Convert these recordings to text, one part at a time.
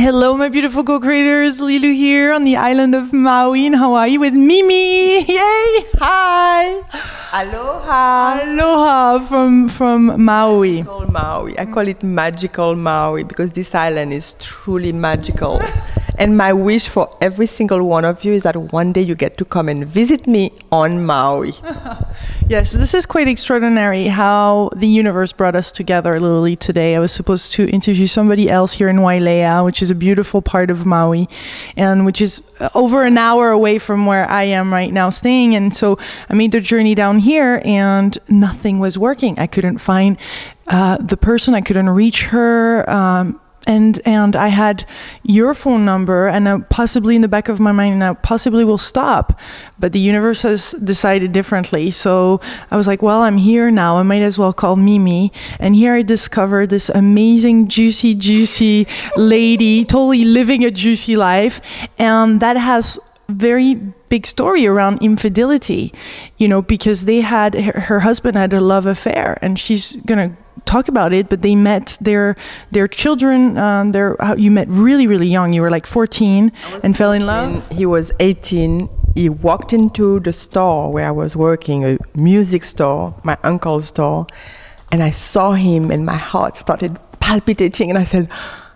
Hello, my beautiful co-creators. Lilu here on the island of Maui in Hawaii with Mimi. Yay! Hi! Aloha! Aloha from Maui. Maui. I call it magical Maui because this island is truly magical. And my wish for every single one of you is that one day you get to come and visit me on Maui. Yes, this is quite extraordinary how the universe brought us together literally today. I was supposed to interview somebody else here in Wailea, which is a beautiful part of Maui, and which is over an hour away from where I am right now staying. And so I made the journey down here and nothing was working. I couldn't find the person, I couldn't reach her. And I had your phone number, and possibly in the back of my mind, and I possibly will stop. But the universe has decided differently. So I was like, well, I'm here now. I might as well call Mimi. And here I discovered this amazing, juicy lady, totally living a juicy life. And that has very big story around infidelity, you know, because they had, her husband had a love affair, and she's going to talk about it, but they met their children, you met really young. You were like 14 and fell in love. He was 18. He walked into the store where I was working, a music store, my uncle's store, and I saw him and my heart started palpitating, and I said,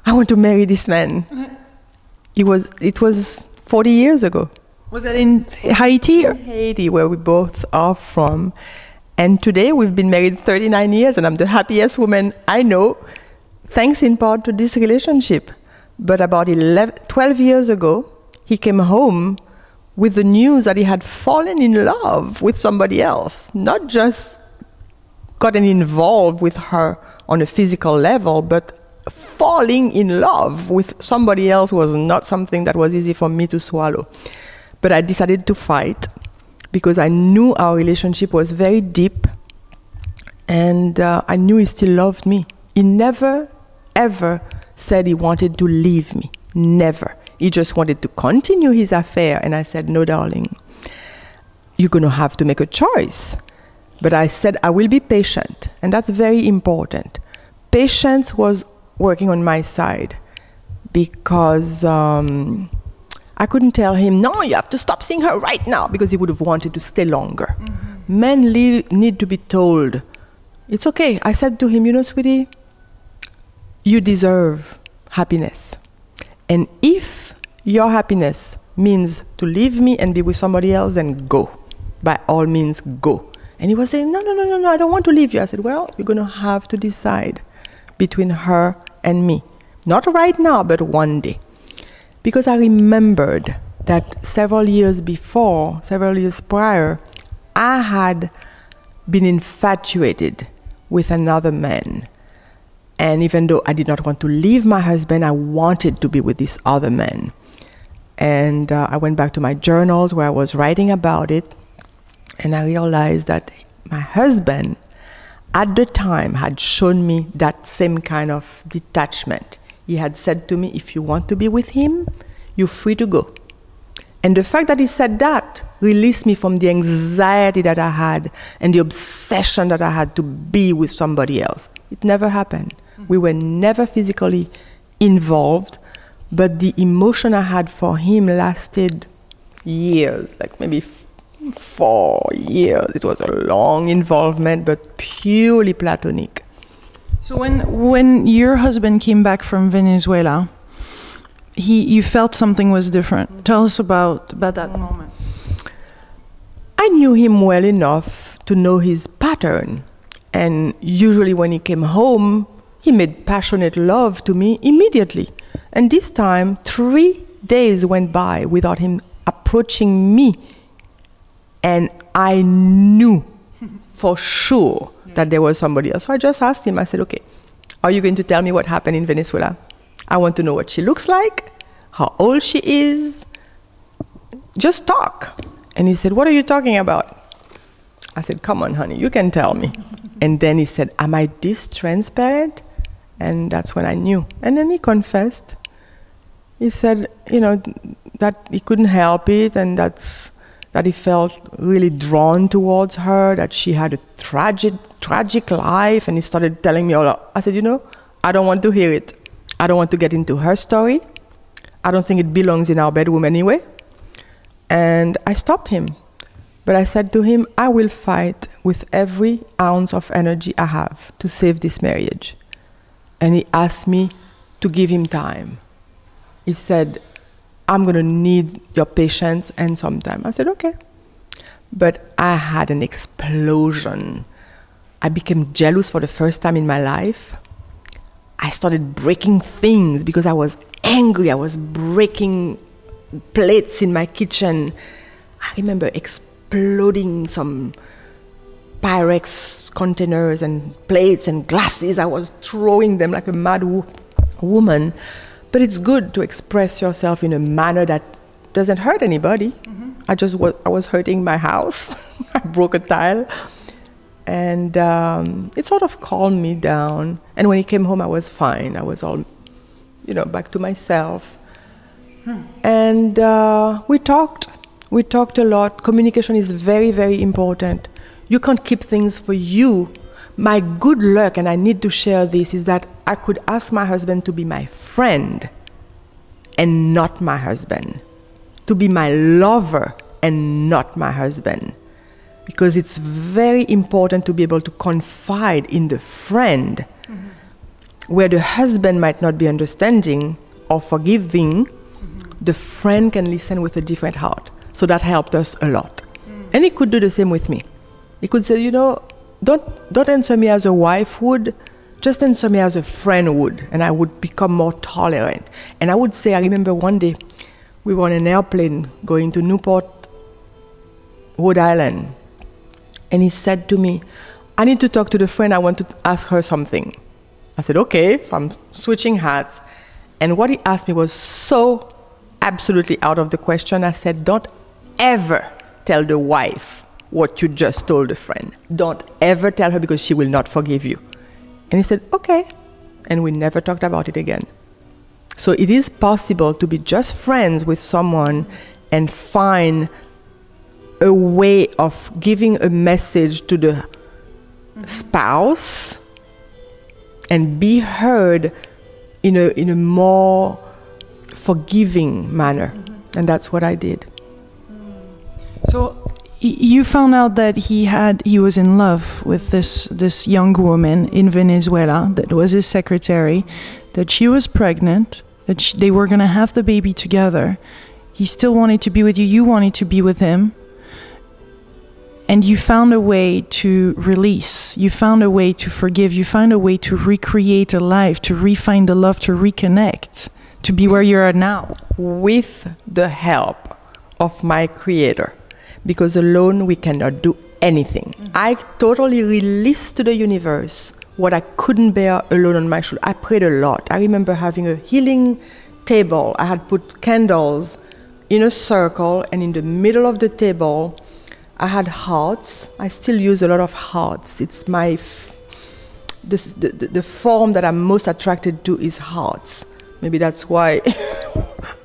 I want to marry this man. It was 40 years ago. Was that in Haiti? In Haiti, where we both are from. And today we've been married 39 years, and I'm the happiest woman I know, thanks in part to this relationship. But about 12 years ago, he came home with the news that he had fallen in love with somebody else. Not just gotten involved with her on a physical level, but falling in love with somebody else was not something that was easy for me to swallow. But I decided to fight, because I knew our relationship was very deep, and I knew he still loved me. He never, ever said he wanted to leave me. Never. He just wanted to continue his affair. And I said, no, darling, you're going to have to make a choice. But I said, I will be patient. And that's very important. Patience was working on my side, because I couldn't tell him, no, you have to stop seeing her right now, because he would have wanted to stay longer. Mm-hmm. Men need to be told, it's okay. I said to him, you know, sweetie, you deserve happiness. And if your happiness means to leave me and be with somebody else, then go. By all means, go. And he was saying, no, I don't want to leave you. I said, well, you're going to have to decide between her and me. Not right now, but one day. Because I remembered that several years prior, I had been infatuated with another man. And even though I did not want to leave my husband, I wanted to be with this other man. And I went back to my journals where I was writing about it, and I realized that my husband, at the time, had shown me that same kind of detachment. He had said to me, if you want to be with him, you're free to go. And the fact that he said that released me from the anxiety that I had and the obsession that I had to be with somebody else. It never happened. We were never physically involved, but the emotion I had for him lasted years, like maybe 4 years. It was a long involvement, but purely platonic. So when your husband came back from Venezuela, you felt something was different. Tell us about that moment. I knew him well enough to know his pattern. And usually when he came home, he made passionate love to me immediately. And this time, 3 days went by without him approaching me. And I knew for sure that there was somebody else. So I just asked him, I said, okay, are you going to tell me what happened in Venezuela? I want to know what she looks like, how old she is. Just talk. And he said, what are you talking about? I said, come on, honey, you can tell me. And then he said, am I this transparent? And that's when I knew. And then he confessed. He said, you know, that he couldn't help it, and that he felt really drawn towards her, that she had a tragic life, and he started telling me all. I said, you know, I don't want to hear it. I don't want to get into her story. I don't think it belongs in our bedroom anyway. And I stopped him. But I said to him, I will fight with every ounce of energy I have to save this marriage. And he asked me to give him time. He said, I'm going to need your patience and some time. I said, okay. But I had an explosion. I became jealous for the first time in my life. I started breaking things because I was angry. I was breaking plates in my kitchen. I remember exploding some Pyrex containers and plates and glasses. I was throwing them like a mad woman. But it's good to express yourself in a manner that doesn't hurt anybody. I was hurting my house. I broke a tile. And it sort of calmed me down. And when he came home, I was fine. I was all, back to myself. And we talked. We talked a lot. Communication is very, very important. You can't keep things for you. My good luck, and I need to share this, is that I could ask my husband to be my friend and not my husband. To be my lover and not my husband. Because it's very important to be able to confide in the friend, where the husband might not be understanding or forgiving. The friend can listen with a different heart. So that helped us a lot. And he could do the same with me. He could say, don't answer me as a wife would, just answer me as a friend would, and I would become more tolerant. And I would say, I remember one day, we were on an airplane going to Newport, Rhode Island. And he said to me, I need to talk to the friend, I want to ask her something. I said, okay, so I'm switching hats. And what he asked me was so absolutely out of the question. I said, don't ever tell the wife what you just told the friend. Don't ever tell her because she will not forgive you. And he said, okay. And we never talked about it again. So it is possible to be just friends with someone and find a way of giving a message to the spouse and be heard in a more forgiving manner. And that's what I did. So you found out that he was in love with this young woman in Venezuela that was his secretary, that she was pregnant, that they were going to have the baby together. He still wanted to be with you. You wanted to be with him. And you found a way to release. You found a way to forgive. You found a way to recreate a life, to refine the love, to reconnect, to be where you are now. With the help of my Creator. Because alone we cannot do anything. I totally released to the universe what I couldn't bear alone on my shoulder. I prayed a lot. I remember having a healing table. I had put candles in a circle, and in the middle of the table, I had hearts. I still use a lot of hearts. It's the form that I'm most attracted to is hearts. Maybe that's why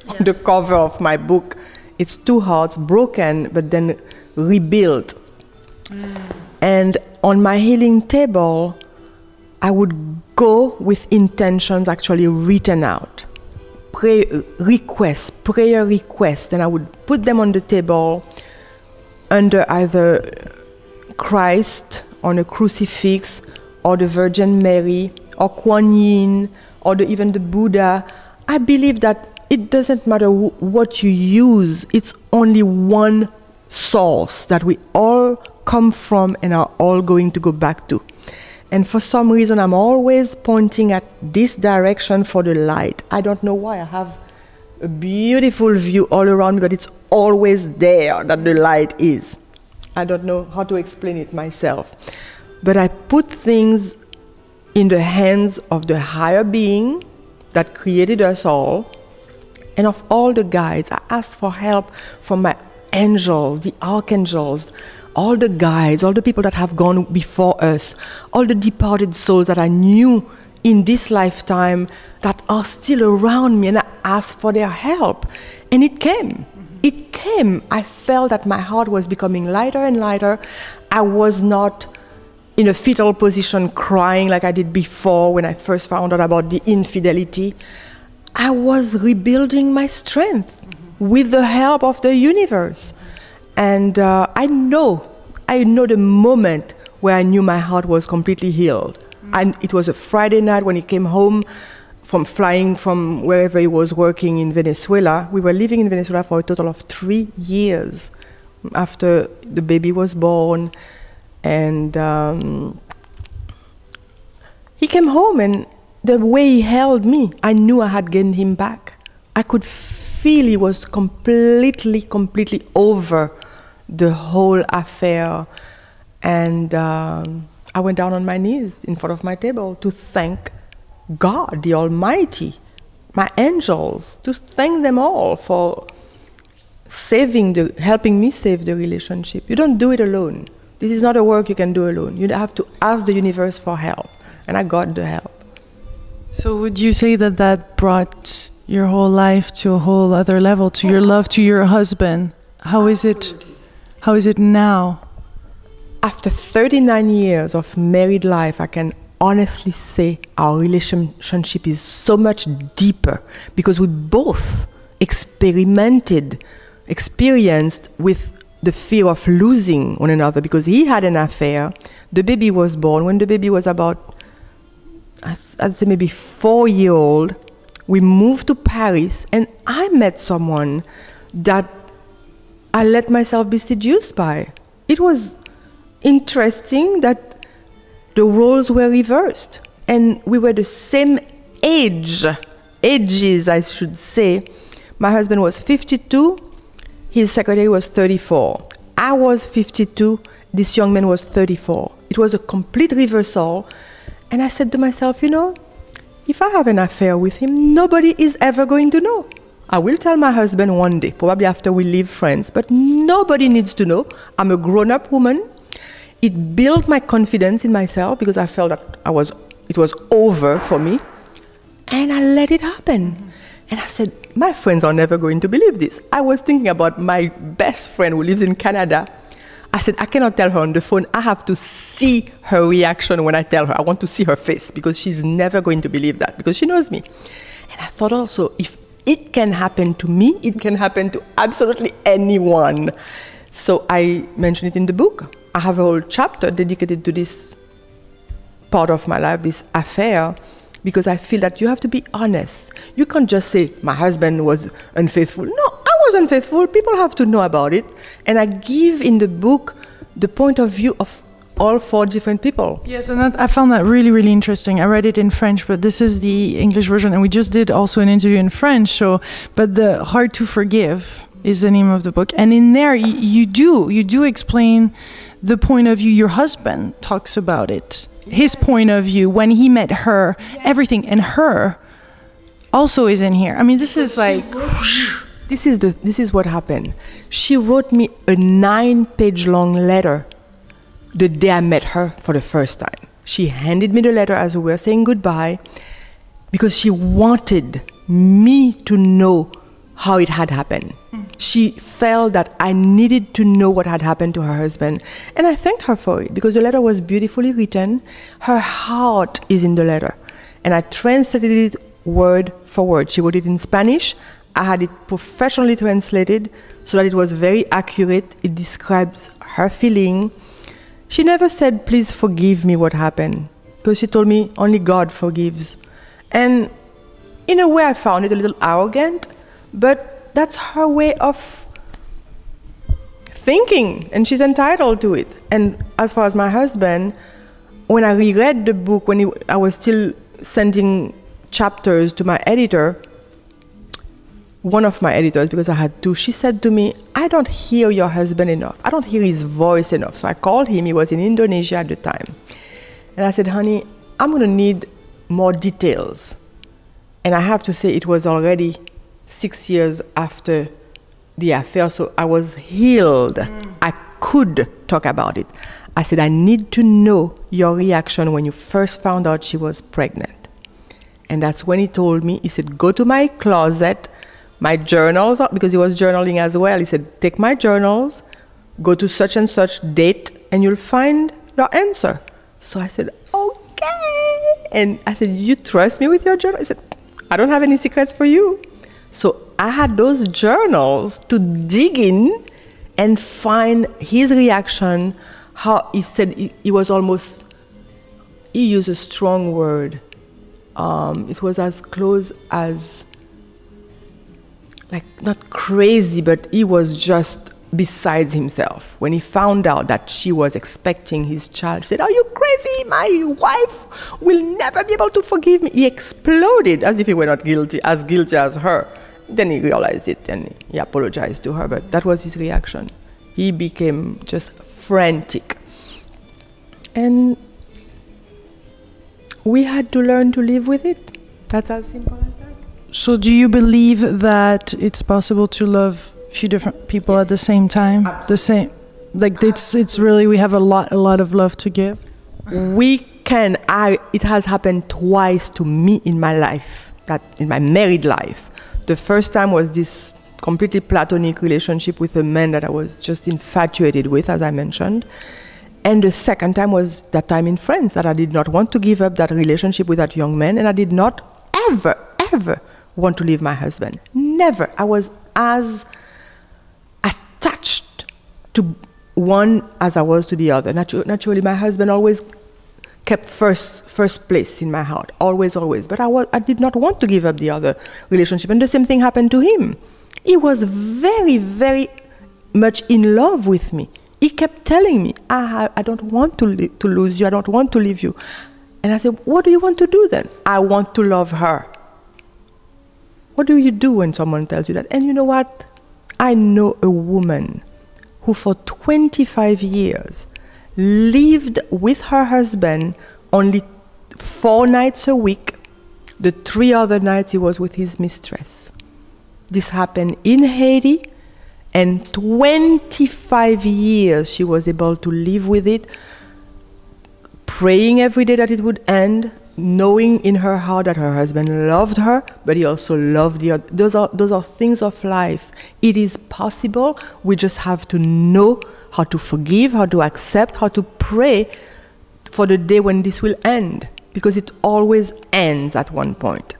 on the cover of my book, it's two hearts broken, but then rebuilt. And on my healing table, I would go with intentions actually written out. Prayer requests, and I would put them on the table under either Christ on a crucifix, or the Virgin Mary, or Kuan Yin, or even the Buddha. I believe that it doesn't matter what you use, it's only one source that we all come from and are all going to go back to. And for some reason, I'm always pointing at this direction for the light. I don't know why. I have a beautiful view all around me, but it's always there that the light is. I don't know how to explain it myself. But I put things in the hands of the higher being that created us all, and of all the guides. I asked for help from my angels, the archangels, all the guides, all the people that have gone before us, all the departed souls that I knew in this lifetime that are still around me, and I asked for their help. And it came. It came. I felt that my heart was becoming lighter and lighter. I was not in a fetal position crying like I did before when I first found out about the infidelity. I was rebuilding my strength with the help of the universe. And I know the moment where I knew my heart was completely healed. And it was a Friday night when he came home from flying from wherever he was working in Venezuela. We were living in Venezuela for a total of 3 years after the baby was born. And he came home, and the way he held me, I knew I had gained him back. I could feel he was completely over the whole affair. And I went down on my knees in front of my table to thank God, the Almighty, my angels, to thank them all for helping me save the relationship. You don't do it alone. This is not a work you can do alone. You have to ask the universe for help. And I got the help. So would you say that brought your whole life to a whole other level, to your love to your husband? How is it now? After 39 years of married life, I can honestly say our relationship is so much deeper because we both experienced with the fear of losing one another, because he had an affair. The baby was born. When the baby was about, I'd say maybe 4-year-old, we moved to Paris, and I met someone that I let myself be seduced by. It was interesting that the roles were reversed, and we were the same ages, I should say. My husband was 52, his secretary was 34. I was 52, this young man was 34. It was a complete reversal, and I said to myself, if I have an affair with him, nobody is ever going to know. I will tell my husband one day, probably after we leave France, but nobody needs to know. I'm a grown-up woman. It built my confidence in myself because I felt that it was over for me. And I let it happen. And I said, my friends are never going to believe this. I was thinking about my best friend who lives in Canada. I said, I cannot tell her on the phone. I have to see her reaction when I tell her. I want to see her face because she's never going to believe that because she knows me. And I thought also, if it can happen to me, it can happen to absolutely anyone. So I mentioned it in the book. I have a whole chapter dedicated to this part of my life, this affair, because I feel that you have to be honest. You can't just say, my husband was unfaithful. No, I was unfaithful. People have to know about it. And I give in the book the point of view of all 4 different people. Yes, and I found that really, really interesting. I read it in French, but this is the English version. And we just did also an interview in French. But the Hard to Forgive is the name of the book. And in there, you do explain the point of view. Your husband talks about it. His point of view when he met her, everything, and her also is in here. I mean, this is like... This is what happened. She wrote me a 9-page long letter the day I met her for the first time. She handed me the letter as we were saying goodbye because she wanted me to know how it had happened. She felt that I needed to know what had happened to her husband. And I thanked her for it because the letter was beautifully written. Her heart is in the letter. And I translated it word for word. She wrote it in Spanish. I had it professionally translated so that it was very accurate. It describes her feeling. She never said, please forgive me what happened, because she told me only God forgives. And in a way I found it a little arrogant, but that's her way of thinking, and she's entitled to it. And as far as my husband, when I reread the book, I was still sending chapters to my editor, one of my editors, because I had 2, she said to me, I don't hear your husband enough. I don't hear his voice enough. So I called him. He was in Indonesia at the time. And I said, honey, I'm going to need more details. And I have to say it was already 6 years after the affair, so I was healed. I could talk about it. I said, I need to know your reaction when you first found out she was pregnant. And that's when he told me, he said, go to my closet, my journals, because he was journaling as well. He said, take my journals, go to such and such date, and you'll find your answer. So I said, okay. And I said, you trust me with your journal? He said, I don't have any secrets for you. So I had those journals to dig in and find his reaction, how he said he was almost, he used a strong word. It was as close as, like, not crazy, but he was just besides himself. When he found out that she was expecting his child, he said, "Are you crazy? My wife will never be able to forgive me." He exploded as if he were not guilty as her. Then he realized it and he apologized to her, but that was his reaction. He became just frantic. And we had to learn to live with it. That's as simple as that. So do you believe that it's possible to love a few different people at the same time? Absolutely. The same, like it's really, we have a lot of love to give? We can. It has happened twice to me in my life, that in my married life. The first time was this completely platonic relationship with a man that I was just infatuated with, as I mentioned. And the second time was that time in France, that I did not want to give up that relationship with that young man, and I did not ever want to leave my husband. Never. I was as attached to one as I was to the other. Naturally, my husband always kept first place in my heart, always. But I did not want to give up the other relationship, and the same thing happened to him. He was very much in love with me. He kept telling me, I don't want to lose you, I don't want to leave you. And I said, what do you want to do then? I want to love her. What do you do when someone tells you that? And you know what? I know a woman who for 25 years lived with her husband only 4 nights a week. The 3 other nights he was with his mistress. This happened in Haiti, and 25 years she was able to live with it, praying every day that it would end, knowing in her heart that her husband loved her, but he also loved the other. Those are things of life. It is possible. We just have to know how to forgive, how to accept, how to pray for the day when this will end, because it always ends at one point.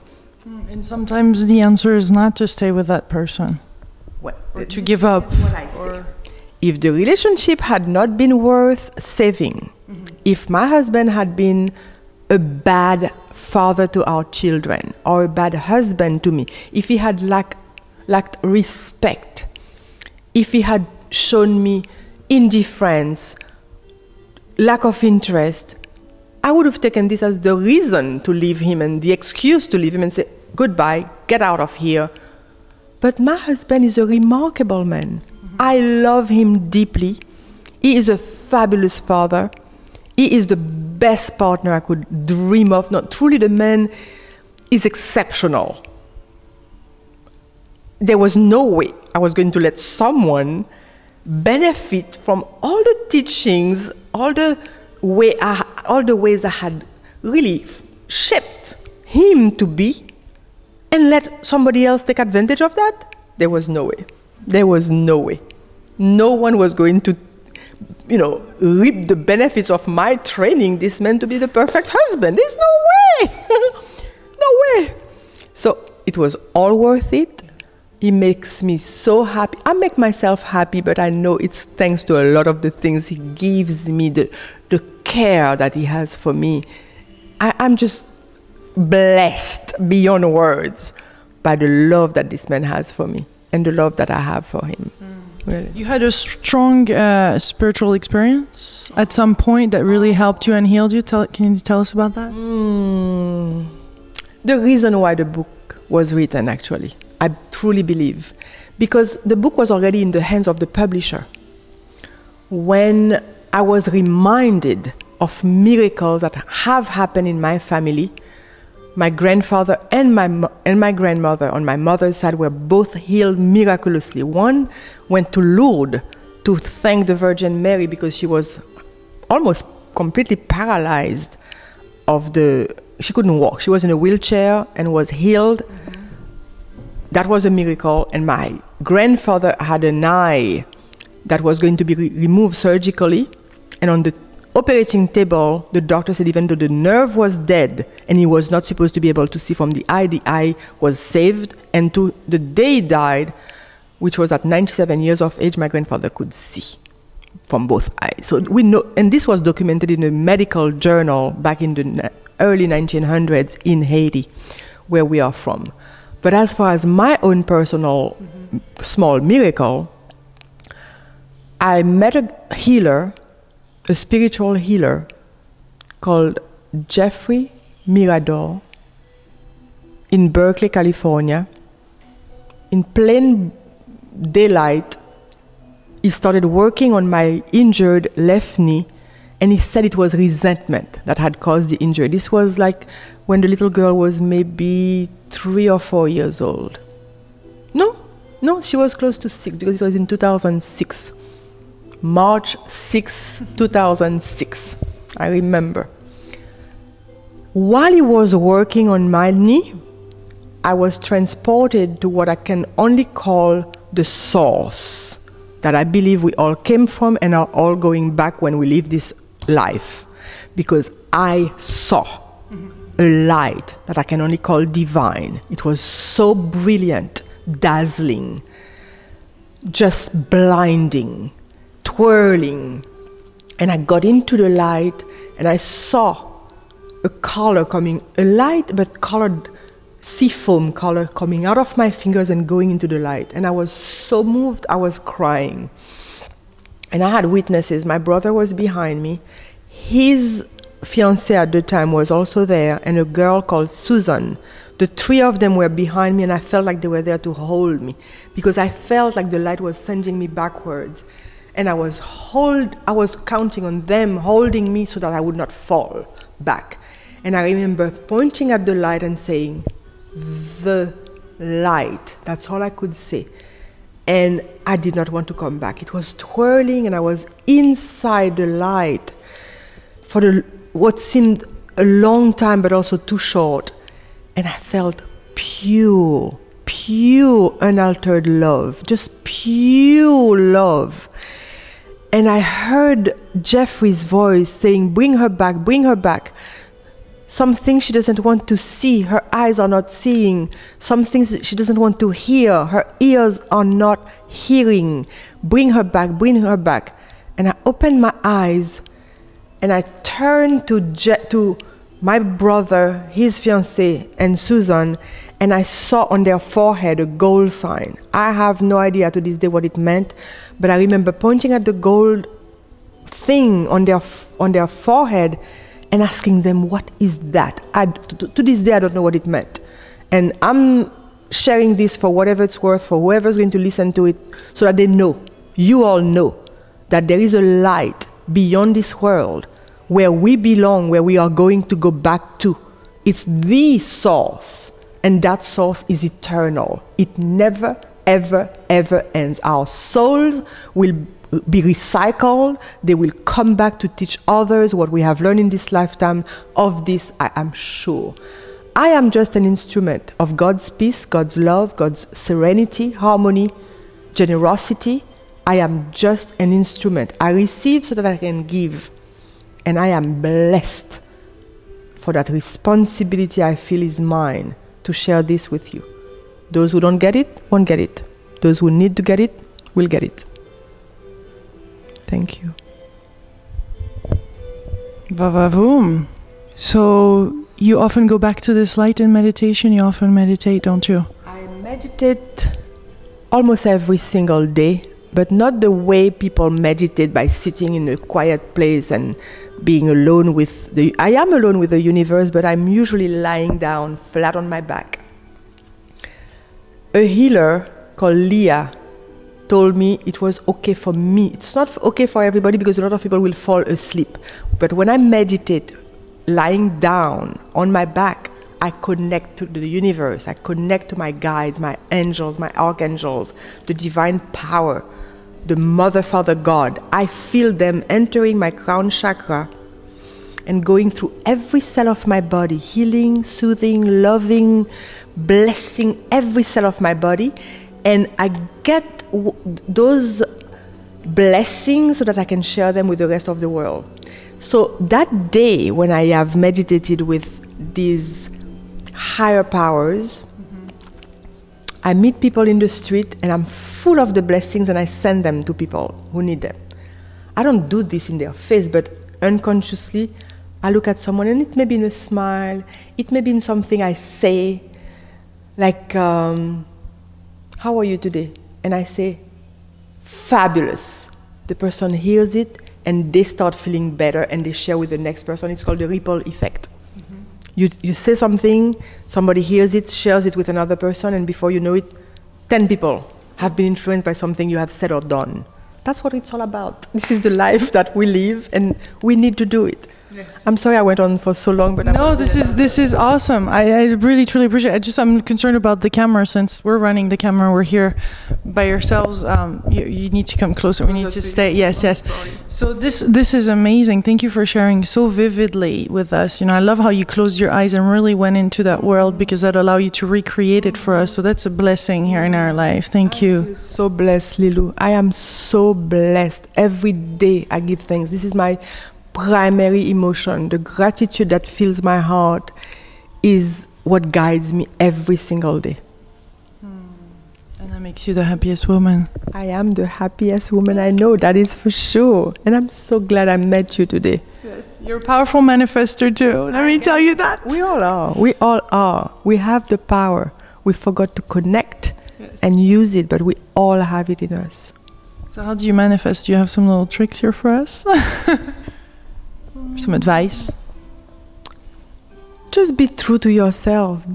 And sometimes the answer is not to stay with that person, or to give up. If the relationship had not been worth saving, if my husband had been a bad father to our children, or a bad husband to me, if he had lacked respect, if he had shown me indifference, lack of interest, I would have taken this as the reason to leave him and the excuse to leave him and say, goodbye, get out of here. But my husband is a remarkable man. I love him deeply. He is a fabulous father. He is the best partner I could dream of. No, truly, the man is exceptional. There was no way I was going to let someone benefit from all the teachings, all the ways I had really shaped him to be, and let somebody else take advantage of that. There was no way. There was no way. No one was going to, reap the benefits of my training this man to be the perfect husband. There's no way. No way. So it was all worth it. He makes me so happy. I make myself happy, but I know it's thanks to a lot of the things he gives me, the care that he has for me. I'm just blessed beyond words by the love that this man has for me and the love that I have for him. Really. You had a strong spiritual experience at some point that really helped you and healed you. Can you tell us about that? The reason why the book was written, actually, I truly believe, because the book was already in the hands of the publisher. When I was reminded of miracles that have happened in my family, my grandfather and my grandmother on my mother's side were both healed miraculously. One went to Lourdes to thank the Virgin Mary because she was almost completely paralyzed she couldn't walk. She was in a wheelchair and was healed. That was a miracle. And my grandfather had an eye that was going to be removed surgically. And on the operating table, the doctor said even though the nerve was dead and he was not supposed to be able to see from the eye was saved. And to the day he died, which was at 97 years of age, my grandfather could see from both eyes. So we know, and this was documented in a medical journal back in the early 1900s in Haiti, where we are from. But as far as my own personal small miracle, I met a healer, a spiritual healer called Jeffrey Mirador in Berkeley, California. In plain daylight, he started working on my injured left knee, and he said it was resentment that had caused the injury. This was like when the little girl was maybe 3 or 4 years old. No, she was close to 6 because it was in 2006. March 6, 2006. I remember. While he was working on my knee, I was transported to what I can only call the source that I believe we all came from and are all going back when we live this life. Because I saw a light that I can only call divine. It was so brilliant, dazzling, just blinding, twirling. And I got into the light and I saw a color coming, a light but colored seafoam color coming out of my fingers and going into the light. And I was so moved, I was crying. And I had witnesses. My brother was behind me. His fiancée at the time was also there, and a girl called Susan. The 3 of them were behind me, and I felt like they were there to hold me because I felt like the light was sending me backwards. And I was counting on them holding me so that I would not fall back. And I remember pointing at the light and saying, "The light." That's all I could say. And I did not want to come back. It was twirling, and I was inside the light for what seemed a long time, but also too short. And I felt pure, unaltered love, just pure love. And I heard Jeffrey's voice saying, "Bring her back, bring her back." Some things she doesn't want to see, her eyes are not seeing. Some things she doesn't want to hear, her ears are not hearing. Bring her back, bring her back. And I opened my eyes and I turned to my brother, his fiancée, and Susan, and I saw on their forehead a gold sign. I have no idea to this day what it meant, but I remember pointing at the gold thing on their forehead and asking them, "What is that?" To this day, I don't know what it meant. And I'm sharing this for whatever it's worth, for whoever's going to listen to it, so that they know, you all know, that there is a light beyond this world where we belong, where we are going to go back to. It's the source, and that source is eternal. It never, ever, ever ends. Our souls will be recycled. They will come back to teach others what we have learned in this lifetime. Of this, I am sure. I am just an instrument of God's peace, God's love, God's serenity, harmony, generosity. I am just an instrument. I receive so that I can give. And I am blessed for that responsibility I feel is mine to share this with you. Those who don't get it, won't get it. Those who need to get it, will get it. Thank you. Vavavoom. So you often go back to this light in meditation? You often meditate, don't you? I meditate almost every single day, but not the way people meditate by sitting in a quiet place and being alone with I am alone with the universe, but I'm usually lying down flat on my back. A healer called Leah told me it was okay for me. It's not okay for everybody because a lot of people will fall asleep. But when I meditate, lying down on my back, I connect to the universe. I connect to my guides, my angels, my archangels, the divine power, the Mother, Father, God. I feel them entering my crown chakra and going through every cell of my body, healing, soothing, loving, blessing every cell of my body. And I get those blessings so that I can share them with the rest of the world. So that day when I have meditated with these higher powers, I meet people in the street and I'm full of the blessings and I send them to people who need them. I don't do this in their face, but unconsciously, I look at someone and it may be in a smile, it may be in something I say, like, how are you today? And I say, fabulous. The person hears it and they start feeling better and they share with the next person. It's called the ripple effect. You say something, somebody hears it, shares it with another person, and before you know it, 10 people have been influenced by something you have said or done. That's what it's all about. This is the life that we live, and we need to do it. Yes. I'm sorry I went on for so long, but no, this is awesome. I really truly appreciate it. I'm concerned about the camera since we're running the camera. We're here by yourselves. You need to come closer. We need to stay. Yes. So this is amazing. Thank you for sharing so vividly with us. I love how you closed your eyes and really went into that world, because that allowed you to recreate it for us. So that's a blessing here in our life. Thank you. I feel so blessed, Lilou. I am so blessed. Every day I give thanks. This is my primary emotion. The gratitude that fills my heart is what guides me every single day. And that makes you the happiest woman. I am the happiest woman I know, that is for sure. And I'm so glad I met you today. Yes, you're a powerful manifester too. Let me tell you that. We all are. We all are. We have the power. We forgot to connect and use it, but we all have it in us. So how do you manifest? Do you have some little tricks here for us? Some advice? Just be true to yourself.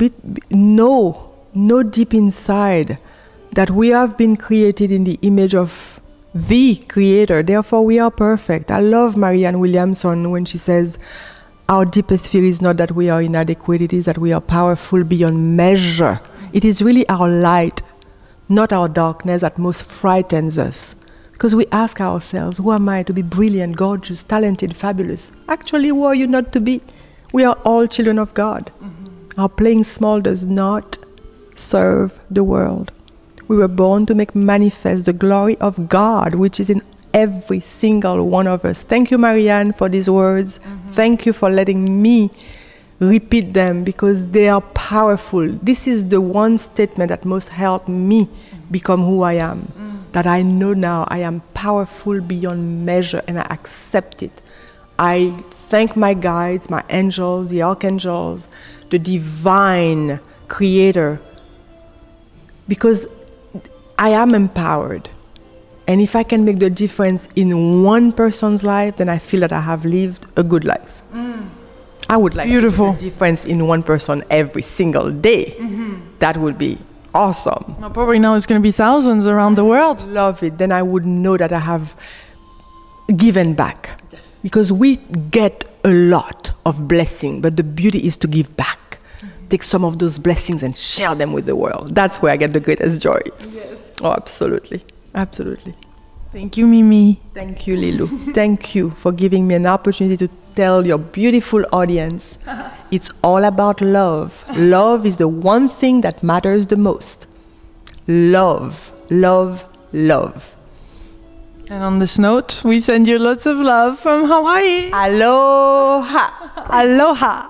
Know deep inside that we have been created in the image of the Creator. Therefore, we are perfect. I love Marianne Williamson when she says, our deepest fear is not that we are inadequate, it is that we are powerful beyond measure. It is really our light, not our darkness, that most frightens us. Because we ask ourselves, who am I to be brilliant, gorgeous, talented, fabulous? Actually, who are you not to be? We are all children of God. Our playing small does not serve the world. We were born to make manifest the glory of God, which is in every single one of us. Thank you, Marianne, for these words. Thank you for letting me repeat them, because they are powerful. This is the one statement that most helped me become who I am. That I know now I am powerful beyond measure, and I accept it. I thank my guides, my angels, the archangels, the divine Creator, because I am empowered. And if I can make the difference in one person's life, then I feel that I have lived a good life. I would like to make a difference in one person every single day. That would be awesome. Well, probably now it's going to be thousands around the world. Love it. Then I would know that I have given back. Yes. Because we get a lot of blessing, but the beauty is to give back. Take some of those blessings and share them with the world. That's where I get the greatest joy. Yes. Oh, absolutely. Absolutely. Thank you, Mimi. Thank you, Lilou. Thank you for giving me an opportunity to tell your beautiful audience it's all about love. Love is the one thing that matters the most. Love, love, love. And on this note, we send you lots of love from Hawaii. Aloha. Aloha.